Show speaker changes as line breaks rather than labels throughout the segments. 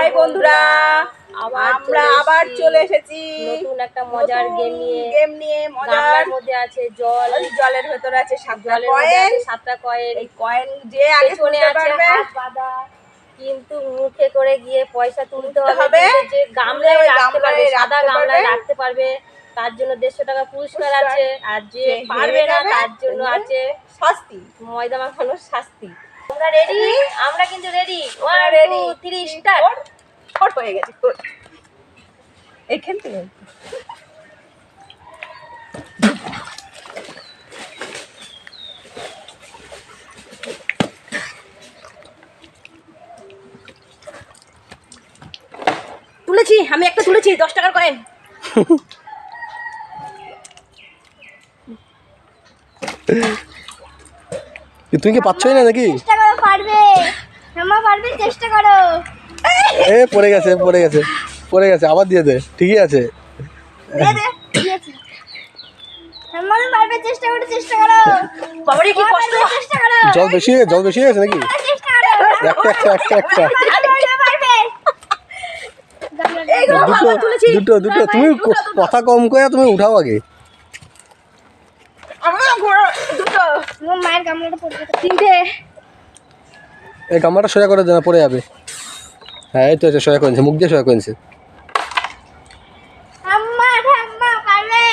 High বন্ধুরা, আমরা আবার চলে এসেছি
নতুন একটা মজার
গেম নিয়ে।
মজার মধ্যে আছে জল,
জলের ভেতরে আছে
সাতটা কয়েন।
এই কয়েন যে আগে
পেছনে আছে হাত বাঁধা, কিন্তু মুখে করে গিয়ে পয়সা তুলতে হবে। যে গামলায় রাখতে পারবে, সাদা গামলায় রাখতে পারবে, তার জন্য 150 টাকা পুরস্কার আছে। আর যে পারবে না তার জন্য আছে
শাস্তি,
ময়দা মাখানোর শাস্তি। আমরা রেডি, আমরা কিন্তু রেডি। 1 2 3 স্টার্ট।
হয়ে গেছে এইখান থেকে
তুলেছি, আমি একটা তুলেছি 10 টাকার কয়েন।
তুমি কি পাচ্ছই না নাকি?
চেষ্টা করো, পারবে মামা, পারবে, চেষ্টা করো।
এ পড়ে গেছে আবার দিয়ে দে। ঠিকই আছে,
দিয়েছি। মামা পারবে, চেষ্টা করো।
বাবারে কি কষ্ট!
চেষ্টা করো,
জল বেশি হয়ে গেছে নাকি?
চেষ্টা করো।
একটা
পারবে।
দুটো তুমি কথা কম করে তুমি উঠাও আগে।
আমার মায়ের গামলাটা পড়বে। 3টে।
এই গামলাটা সোজা করে দে না, পড়ে যাবে। হ্যাঁ এই তো সোজা করেছে, মুখ দিয়ে সোজা করেছে।
ঠাম্মা পারবে।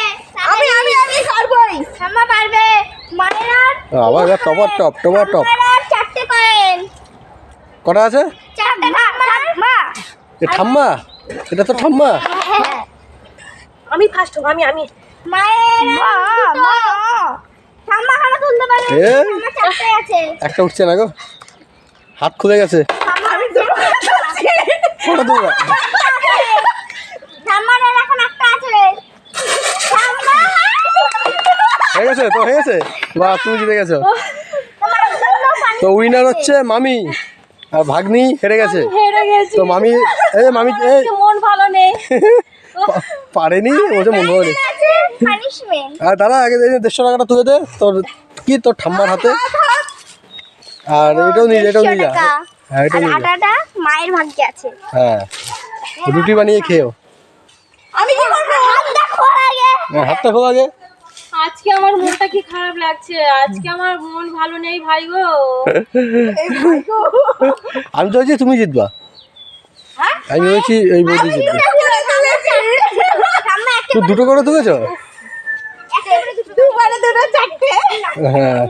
আমি পারবই। ঠাম্মা পারবে। মায়ের
আবার টপার টপ
4টে কয়েন।
কটা আছে?
4টে। ঠাম্মা
এ ঠাম্মা, এটা তো ঠাম্মা।
আমি ফার্স্ট, আমি
মায়ের মা ঠাম্মা খানা তুলতে পারবে।
এ?
আমার 4টে আছে।
একটা উঠছে না গো, হাত খুলে গেছে।
আমি দুটো
কটা দেবো?
ঠাম্মার এখন একটা আছে। ঠাম্মা
হয়ে গেছে। বাহ, তুমি জিতে গেছো। তো উইনার হচ্ছে মামি, আর ভাগ্নি হেরে গেছে। তো মামি
মন ভালো নেই।
পারেনি, বলছে মন ভালো নেই।
পানিশমেন্ট।
আর দাদা আগে 150 টাকাটা তুলে দে তোর ঠাম্মার হাতে। আর এটাও নিয়ে যা। হ্যাঁ এটা নিয়ে যা।
আটাটা মায়ের ভাগ্যে আছে।
হ্যাঁ, রুটি বানিয়ে খেয়েও।
আমি কি করব? হাতটা খোল আগে।
হাতটা খোল আগে।
আজকে আমার মনটা কি খারাপ লাগছে, আজকে আমার মন ভালো নেই ভাই গো।
আমি তো বলছি তুমি জিতবা। আমি বলছি এই বৌদি জিতবে।
ঠাম্মা একটা
তুই দুটো করে তুলেছো?
দুবারে দুটো 4টে।
হ্যাঁ,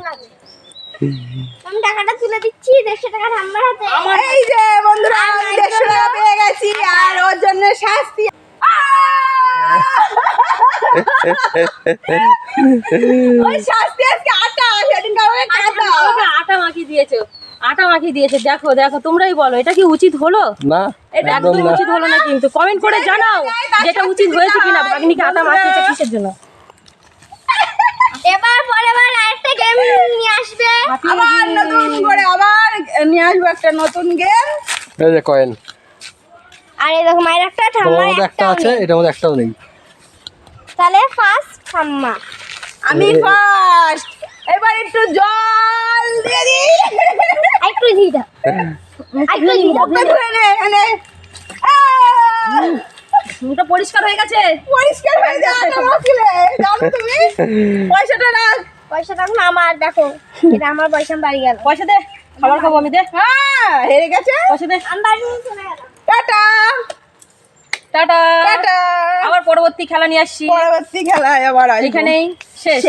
আমি টাকাটা তুলে দিচ্ছি 150 টাকা ঠাম্মার হাতে।
এই যে বন্ধুরা, আমি 150 টাকা পেয়ে গেছি আর ওর জন্য শাস্তি। ওই শাস্তি আজকে আটা, সেদিনকে আমাকে কাঁদা।
আমাকে আটা মাখিয়ে দিয়েছে। দেখো তোমরাই বলো, এটা কি উচিত হলো?
না
এটা
একদম
একদম
না।
উচিত হলো না, কিন্তু কমেন্ট করে জানাও যেটা উচিত হয়েছে কিনা। ভাগ্নিকে আটা মাখিয়েছে কিসের জন্য?
পরের বার আরেকটা গেম নিয়ে আসবে।
আবার নতুন করে নিয়ে আসবো একটা নতুন গেম।
এই যে কয়েন,
আর এই দেখো মায়ের একটা,
তোমার
ঠাম্মার
মধ্যে একটা আছে, এটার মধ্যে একটাও নেই।
তাহলে ফার্স্ট ঠাম্মা।
আমি ফার্স্ট। এবার একটু জল দিয়ে দি।
একটু দিদা, একটু দিদা।
মুখে ধুয়ে নে এখানে।
মুখটা পরিষ্কার হয়ে গেছে।
পরিষ্কার হয়ে যায় না মুখলে, জানো তুমি? পয়সাটা রাখ।
পয়সাটা এখন আমার, দেখো এটা আমার পয়সা বাড়ি গেল।
পয়সা দে, খাবার খাবো আমি। দে
হ্যাঁ, হেরে গেছে।
পয়সা দে।
আমি বাড়ি নিয়ে চলে গেলাম।
Tata
tata.
টাটা।
আবার পরবর্তী খেলা নিয়ে আসছি।
পরবর্তী খেলায় আবার আসবো।
এখানেই শেষ।